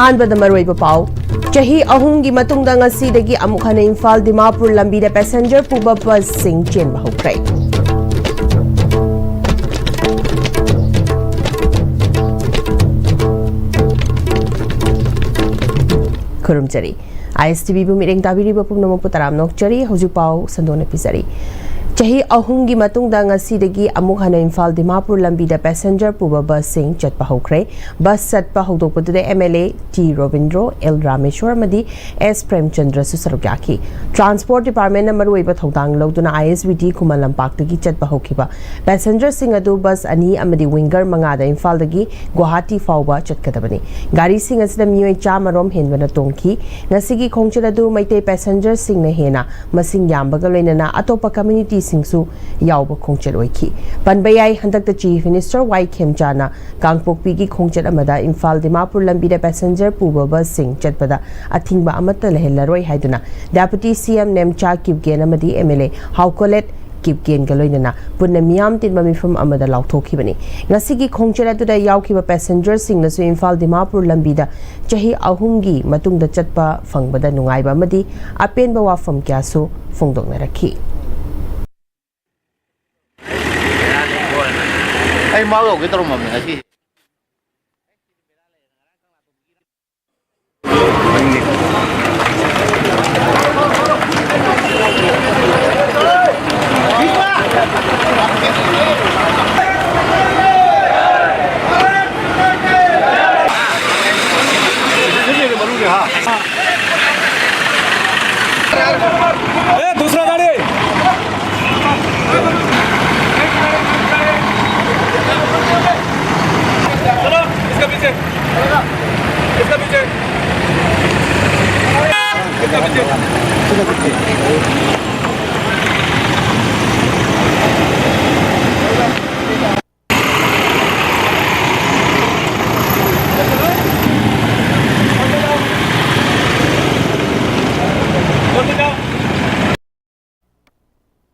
अहानबद मरोइब पाउ चाही अहुंगी मतुंगदा ngasi amuk hana Imphal-Dimapur lambi da passenger puba bus sing chen bahukrai Kurumchari ISTV bu mireng tabiri ba pumna mo putaram nokchari hoju pau sandone pisari चाही अहुंगी मतुंगदा ngasi amuk hana Imphal-Dimapur lambi da passenger puba bus sing chatpa hokre bus satpa hodokpadu de MLA T Robindro L Rameshwar madi S Premchandra su sarukyaki transport department na maruiba thodang loduna ISBT kumalam paktagi chatpa hokiba passenger sing adu bus ani amadi winger manga da Imphal dagi Guwahati fauba chatkadabani gari sing asida miyoi chamarom henbana tongki ngasigi khongchad adu maite passenger sing na hena masing yambaga loinana atopa community singsu yauba khongchat oiki panbayai handak the chief minister Y Khemchana kangpokpi gi khongchat amada Imphal-Dimapur lambi da passenger puba bus sing chatpada athingba amata lehelaroi haiduna deputy CM Nemcha Kipgen amadi MLA Haukolet Kipgen galoinana punna miyam tinba mifum amada lauthokibani ngasigi khongchat atuda yaukiba passenger sing nasu Imphal-Dimapur lambi da chahi ahumgi matungda chatpa fangbada nungaiba amadi apenba wafam kyasu phongdokna rakhi Ay mau cái tao mà mình gì दूसरा गाड़ी चलो इसका पीछे इसका पीछे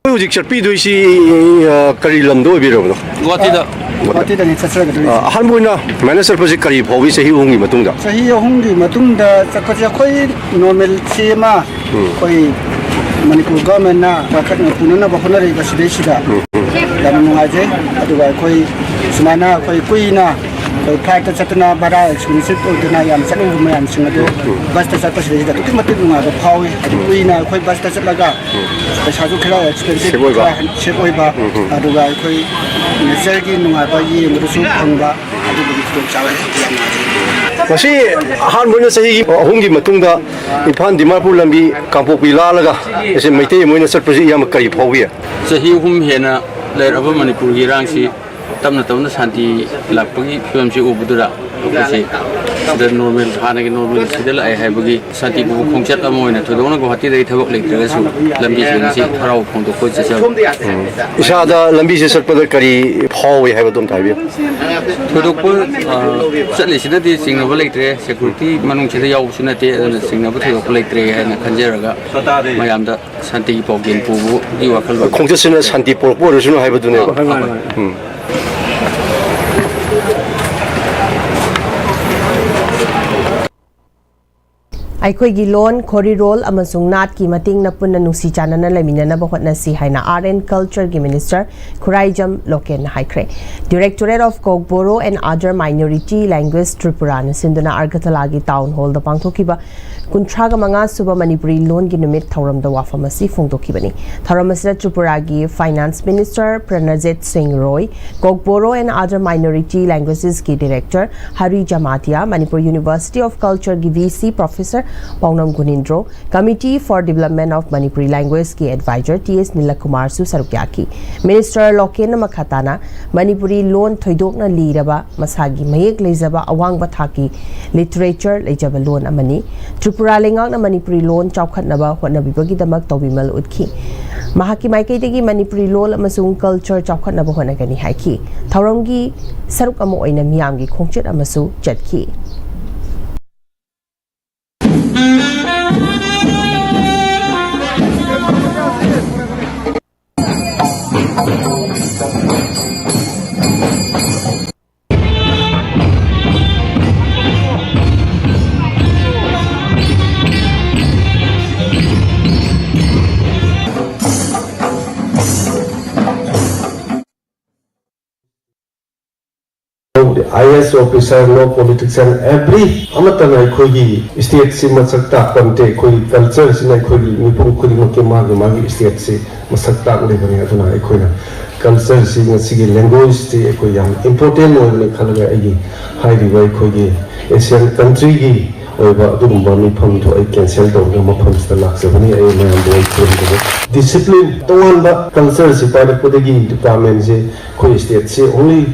Hujik sharpi doisi kari lamdo biro no. Guwahati da ni tsatsa ga dole. Hanbuina manager project kari phobi sahi hongi matungda. Sahi hongi matungda tsakja khoi normal chema khoi Manipur government na takat na punana ba khonari ga sidesida. Da nungaje aduga khoi sumana khoi kuina khoi flight ta chatna bara expensive odna yam chanu mayam singado bus ta chatpa sidesida tu matik nunga ga phawi kuina khoi bus ta chatlaga पैसा जो खिला expensive shape होइबा अदुगा कोई nature की नुंगाबा ये मदसु फंगबा अदुबि तो चावे masi hanbuina sahi hongi matungda Imphal-Dimapur lambi kangpokpi lalaga ese maitei moina satpasi yam kari phobi sahi hum hena leraba Manipur gi rangsi tamna tamna shanti lakpagi film si ubudura ese sida normal hana gi normal sida lai haibagi shanti bu khongchat amoina thodona Guwahati dai thabak lektraga su lambi si harau phongdo ko chasa isada lambi se satpada kari phowi haiba dom thaibi thodokpo chatle sida di singnaba lektre security manung chida yau sunate singnaba thodok lektre haina khanjeraga mayamda shanti gi pogin pubu di wakal khongchat sina shanti porpo rusunu haiba dune ꯑꯩꯈꯣꯏꯒꯤ ꯂꯣꯟ ꯈꯣꯔꯤꯔꯣꯜ ꯑꯃꯁꯨꯡ ꯅꯥꯠꯀꯤ ꯃꯇꯦꯡꯅ ꯄꯨꯟꯅ ꯅꯨꯡꯁꯤ ꯆꯥꯟꯅꯅ ꯂꯩꯃꯤꯟꯅꯅꯕ ꯍꯣꯠꯅꯁꯤ ꯍꯥꯏꯅ ꯑꯥꯔꯠ ꯑꯦꯟ ꯀꯜꯆꯔꯒꯤ ꯃꯤꯅꯤꯁꯇꯔ ꯈꯨꯔꯥꯏꯖꯝ ꯂꯣꯀꯦꯟꯅ ꯍꯥꯏꯈ꯭ꯔꯦ directorate of Kokborok and other minority language ꯇ꯭ꯔꯤꯄꯨꯔꯥꯅ ꯁꯤꯟꯗꯨꯅ ꯑꯒꯔꯇꯂꯥꯒꯤ ꯇꯥꯎꯟ ꯍꯣꯜꯗ ꯄꯥꯡꯊꯣꯛꯈꯤꯕ 35 ꯁꯨꯕ ꯃꯅꯤꯄꯨꯔꯤ ꯂꯣꯟꯒꯤ ꯅꯨꯃꯤꯠ ꯊꯧꯔꯝꯗ ꯋꯥꯐꯝ ꯑꯁꯤ ꯐꯣꯡꯗꯣꯛꯈꯤꯕꯅꯤ ꯊꯧꯔꯝ ꯑꯁꯤꯗ ꯇ꯭ꯔꯤꯄꯨꯔꯥꯒꯤ finance minister Pranjit Singha Roy Kokborok and other minority ꯂꯦꯡꯒ꯭ꯋꯦꯖꯦꯁꯀꯤ director Hari Jamatia Manipur university of ꯀꯜꯆꯔꯒꯤ VC professor Paonam Gunindro, Committee for Development of Manipuri Language ki advisor T.S. Nilakumar su sarukyaki. Minister Loken Makhatana, Manipuri loan thoidokna liraba masagi mayek lejaba awang bathaki literature lejaba loan amani. Tripura lengak na Manipuri loan chaukhatnaba hotnabibagi damak tawbimal utki. Mahaki maikaitagi Manipuri loan amasung culture chaukhatnaba hotnagani haiki. Thauramgi saruk amo oina miyamgi khongchat amasu chatki. IS officer, no politician, every amatana khoi state si masakta pante khoi culture si na khoi mipum khoi makki magi state si masakta le bani aduna khoi na culture si ngasi language ti khoi yam important oi ne khalaga ai hai ri wai khoi Asian country gi oiba adumba mi pham to ai cancel do ga mapham sta laksabani ai ma boy khoi discipline tongan ba culture si pa ko de gi department se khoi state si only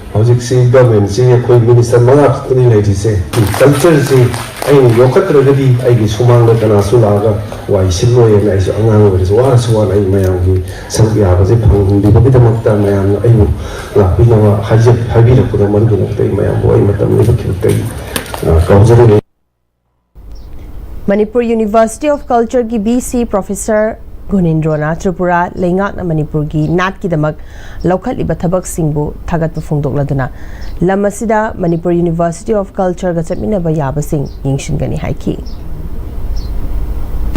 Hojik si government si koi minister mga kuni lady se culture si ay yokat ragadi ay gisumang na tanasula ga wai sillo ay na iso angang wari so wala suwan ay mayang gi sangya ba si pang di ba kita magta mayang ay mo lapi na hajib habira ko na margo na tay mayang mo ay matam ni bakit tay kauzari Manipur University of Culture की BC Professor Gunindrona Tripura Lengak na Manipur की नाट की दमक लौखत लिबा थबक सिंगबु थागत फुंगदोक लदुना लमसिदा Manipur University of Culture ga चटमिनबा याबा Singh यिंगशिनगनी हाइकी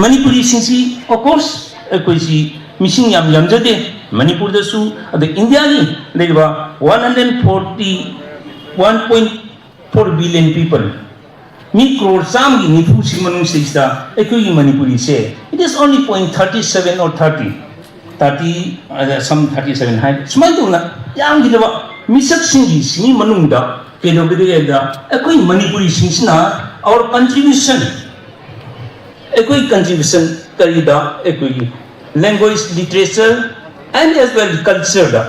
Manipuri singsi of course koi si missing yam jade Manipur da su the India ni leba 141.4 billion people mi crore sam gi nifu simanung sista ekoi Manipuri se it is only 0.37 or 30 some 37 high small to na yang gi leba misak singi sini manung da kedo gede da ekoi Manipuri singsna our contribution ekoi contribution kari da ekoi language literature and as well culture da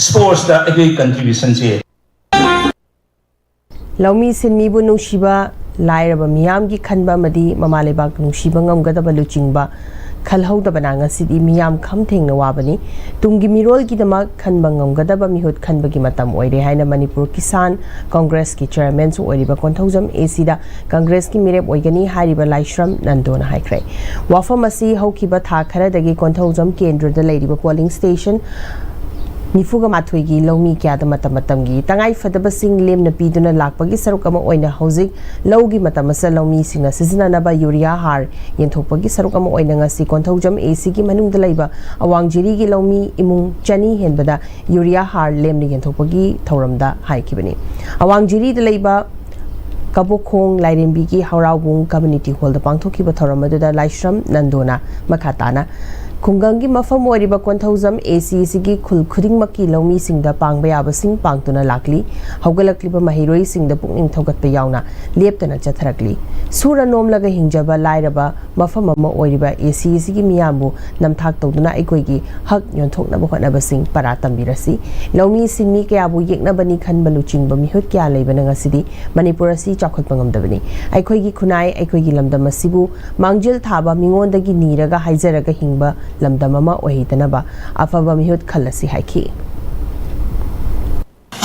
sports da ekoi contribution se Laumi sinmibu nungsiba lairaba miyam gi khanba madi mamalebak nungsiba ngamgadaba luchingba khalhaudaba na ngasidi miyam khamthengna wabani tunggi mirol gi dama khanba ngamgadaba mihut khanba gi matam oire haina Manipur Kisan Congress ki chairman su oiriba konthojam AC da Congress ki mirep oigani hariba laishram nandona haikre wafam asi haukiba tha khara dagi konthojam kendra da leiriba polling station Nifuga mathuigi lomi kya da matam gi tangai fadaba sing lem na piduna lakpagi sarukama oina housing logi matamasa lomi singna sizina naba urea har yenthopagi sarukama oina ngasi konthojam AC gi manung dalaiba awangjiri gi lomi imung chani henbada urea har lem ni yenthopagi thoramda haikibani awangjiri dalaiba Kabokhong Lairembi ki Hauraubung Community Hall da pangthoki ba thoramadu da Laishram Nandona makhatana Kungangi mafam oriba konthojam AC sigi khul khudingmaki lomi singda pangba yaba sing pangtuna lakli haugalakliba mahiroi singda pukning thogatpa yauna leptana chatharakli sura nomlaga hingjaba lairaba mafam ama oriba AC sigi miyambu namthak tawduna aikoigi hak yonthokna hotnaba sing para tambirasi lomi singmi kyabu yeknabani khanba luchingba mihut kya leibana ngasidi Manipur asi chakhotpa ngamdabani aikoigi khunai aikoigi lamdam asibu mangjil thaba mingondagi niraga haijaraga hingba lamdamama ohitanaba afaba mihut khalasi haiki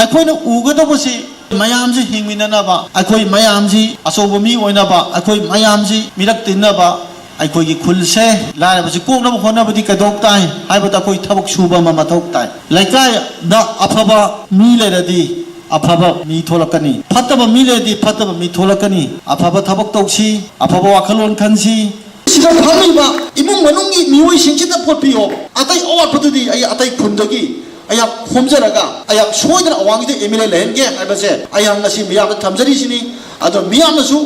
akoina ugadabasi mayamji hingminanaba akoi mayamji asobami oinaba akoi mayamji mirak tinaba aikoigi khulse larabasi koknaba khonabadi kadok tai haibata koi thabak suba ma mathok tai laikai da afaba mi leradi afaba mi tholakani phataba mi leradi phataba mi tholakani afaba thabak tausi afaba wakhalon khansi sida phamiba imung manungi mioi singchita potpio atai awat patudi ay atai khundagi aya khomjaraga aya soidana awangi de emile lenge aibase aya ngasi miyam thamjari sini ado miyam su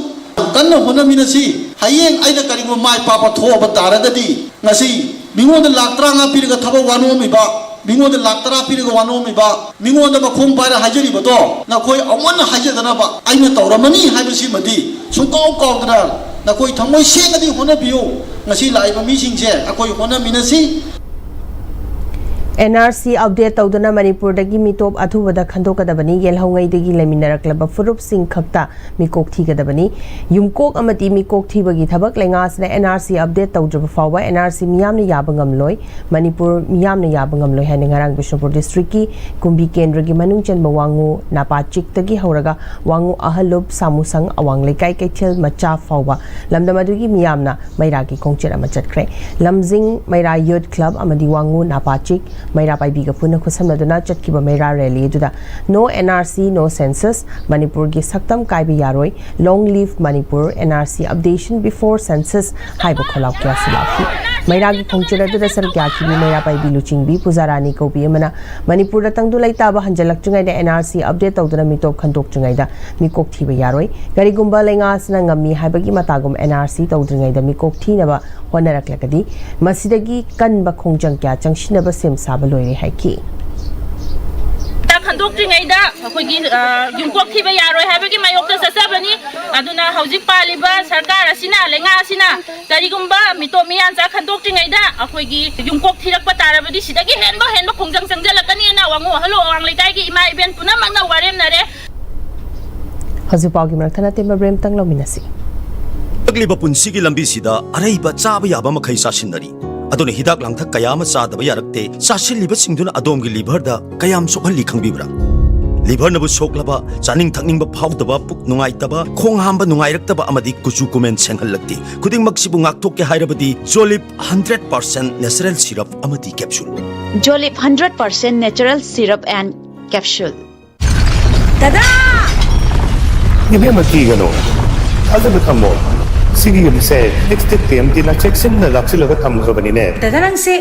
kanna hona minasi hayeng aina karigo mai papa thoba taradadi ngasi mingonda laktra nga pirga thaba wanomi ba mingonda laktra pirga wanomi ba mingonda ba khom paira hajari bato na koi amana hajadana ba aina tawramani haibasi madi sungkau kawdra na koi thamoi sengadi hona biyo ngasi laiba mi singje akoi hona minasi NRC update tawduna Manipur dagi mitop athubada khandokadabani yelhongai dagi leminaraklaba furup sing khakta mikok thigadabani yumkok amati mikok thibagi thabak lengasna NRC update tawjaba fawa NRC miyamna yabangam loi Manipur miyamna yabangam loi haina ngarang Bishnupur district ki kumbi kendra gi manung chen bawangu napachik tagi hauraga wangu ahalup samusang awang lekai kaithil macha fawa lamdamadugi miyamna maira gi kongchera machatkre lamjing maira youth club amadi wangu napachik Maira Paibiga Puna Kusamaduna Chatkiba Maira Rally Duda No NRC No Census Manipur gi Saktam Kaibi Yaroi Long Live Manipur NRC Updation Before Census Haiba Kholak Kya Silaki Mairagi khongchira da sarkya ki maira pai bilu chingbi pujarani ko bi mana Manipur da tangdu laita ba hanjalak chungai da NRC update tawduna mitop khandok chungai da mikok thiba yaroi garigumba lenga sna ngami haibagi matagum NRC tawdungai da mikok thina ba honarak lakadi masidagi kan ba khongjang kya changshina ba sem saba loire haiki खंदोक्ट्रिङैदा अखोइगी युमकोक थिबा यारोय हाबगी मायोक्ता ससाबनी अदुना हौजिक पालिबा सरकार असिना लेंगा असिना करिगुम्बा मितो मियान चा खंदोक्ट्रिङैदा अखोइगी युमकोक थिरकपा तारबदी सिदगी हेनबा खोंजंग संगजलकनीना वांगो hello वांग लेकाइगी इमा event पुना मंगना वारेमनरे हजुपागी मरथना तेमा ब्रेम तंगलो मिनसी अगलिबा पुंसिगी लंबीसिदा अरैबा चाबा याबा मखै सासिनरी अदुना हिदाक लांथक कयाम चादबा यारक्ते चासिलिबा सिंगदुना अदोमगी लिभरदा कयाम सोखली खंगबिब्रा liver Nabu सोखलबा चानिंग थकनिंग फाउदबा पुक नुंगाइतबा खोंग हांबा नुंगाइरक्तबा अमदि कुचु कुमेन सेंहलक्ति खुदिंग मक्सिबु ngakthokke हाइरबदि जोलिप 100% नेचुरल सिरप अमदि कैप्सूल जोलिप 100% नेचुरल सिरप एंड कैप्सूल दादा ये मती गनो अदब थमो सिगी से नेक्स्ट टीएमटी ना चेक्सन ना लक्ष्य थमखबनिने दादा नंसे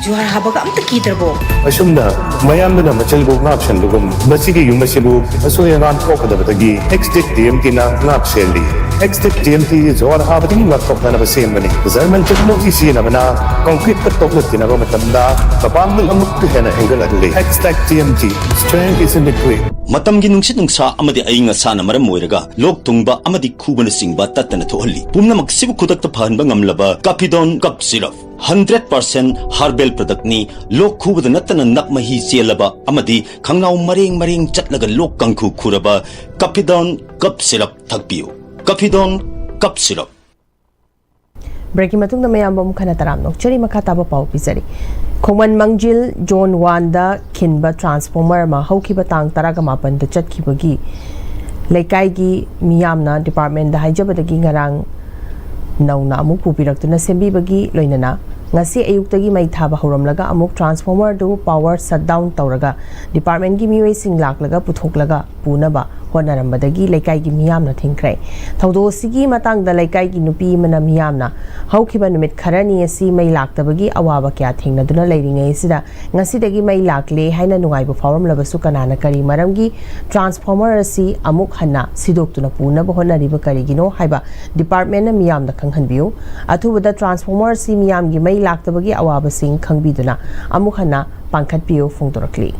जुहार हाबगा अमत कीदरबो असुमना मयामना मचल बो नापशन दुगम मसिगी युमसिबु असोयनान कोकदबतगी नेक्स्ट टीएमटी ना नापशेली नेक्स्ट टीएमटी जुहार हाबदी नापथोकना बसेमबनी जर्मन टेक्नोलॉजी सिनबना कंक्रीट का तोकलतिना मतमदा कपांग अमुक हेना एंगल अगले next TMT strength is in the grip मतमगी नुंगसित नुंगसा अमदि अइंगा साना मरम मोइरगा लोक तुंगबा अमदि खुबना सिंगबा तत्तना थोहल्ली पुमनमक सिबु खुदक्ता फहनबा ngamlaba Capidon Cup Syrup 100% herbal product ni lok khubada natana nakmahi selaba amadi khangnaw maring chatlaga lok kangkhu khuraba Capidon Cup Syrup thakpiu Capidon Cup Syrup Breaking matung na mayambam khana taram nok chari makata ba pau pizari Khongman Mangjil John Wanda Kinba Transformer ma haukiba tang taraga mapan da chatkibagi Laikai gi miyamna department da haijabadagi ngarang nauna amuk pupiraktu na sembibagi loinana ngasi ayuktagi mai thaba horamlaga amuk transformer do power shutdown tawraga department gi miwei sing laklaga puthoklaga punaba honarambadagi laikai gi miyamna thingkrai thaudo sigi matang da laikai gi nupi mana miyamna haukiba numit kharani asi mai laktabagi awaba kya thingna duna leiringai sida ngasi dagi mai lakle haina nungai bu forum labasu kanana kari maramgi transformer asi amuk hanna sidoktuna punaba honariba karigino haiba department na miyamna khanghanbiu athubada transformer si miyam gi mai laktabagi awaba sing khangbiduna amuk hanna pangkhatpiu phongtorakli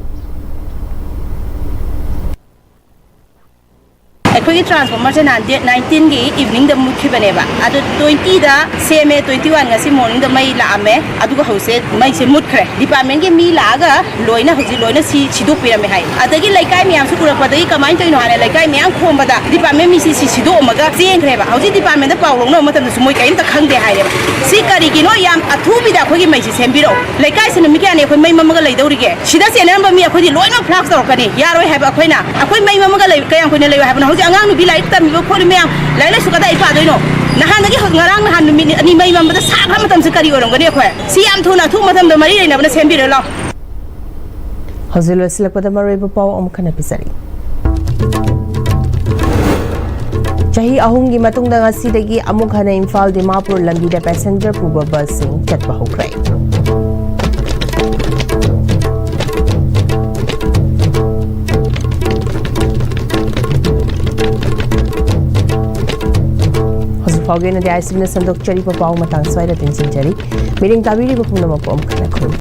अखोई transformer से 19 की evening the मुखिबनेबा अदु 20 दा सेमे 21 ngasi morning दा mai लामे अदुगा हौसे mai से मुखरे department के मी लागा लोइना हौजी लोइना सिदो पिरमे हाय अदगी लाइकाय मियाम सु पुरपदगी कमाइन तोइनो हाने लाइकाय मियाम खोमबदा डिपार्टमेंट मी सिदो मगा चेंग्रेबा हौजी डिपार्टमेंट दा पावलोंनो मतम सु मोय काइम ता खंगदे हायरेबा सि करिगिनो याम अथुबिदा खोगी mai से सेम्बिरो लाइकाय से नमी के अखोई mai ममगा लैदौरिगे सिदा सेनरम मी अखोई लोइना फ्लक्स तौरकनी यारोय हायबा अखोइना अखोई mai ममगा लै कयाम खोइना लै हायबा हौजी angang nubi lai tammi ba khori meyam lai lai sukada ipa doino nahan dagi ngarang nahan numi ani mai mamda sakha matam se kari orongani khoi si am thuna thu matam da mari reina bana sembire lo Hazilo silakpada mareba pau omkhana pisari Chahi ahungi matungda ngasidagi amuk hana Imphal-Dimapur lambida passenger puba bus sing chatba hokrai Pawgen na di ISTV na sandok chari pa pao matang sway na tinsin chari. Miring tabiri pa pumna mapom kana khul.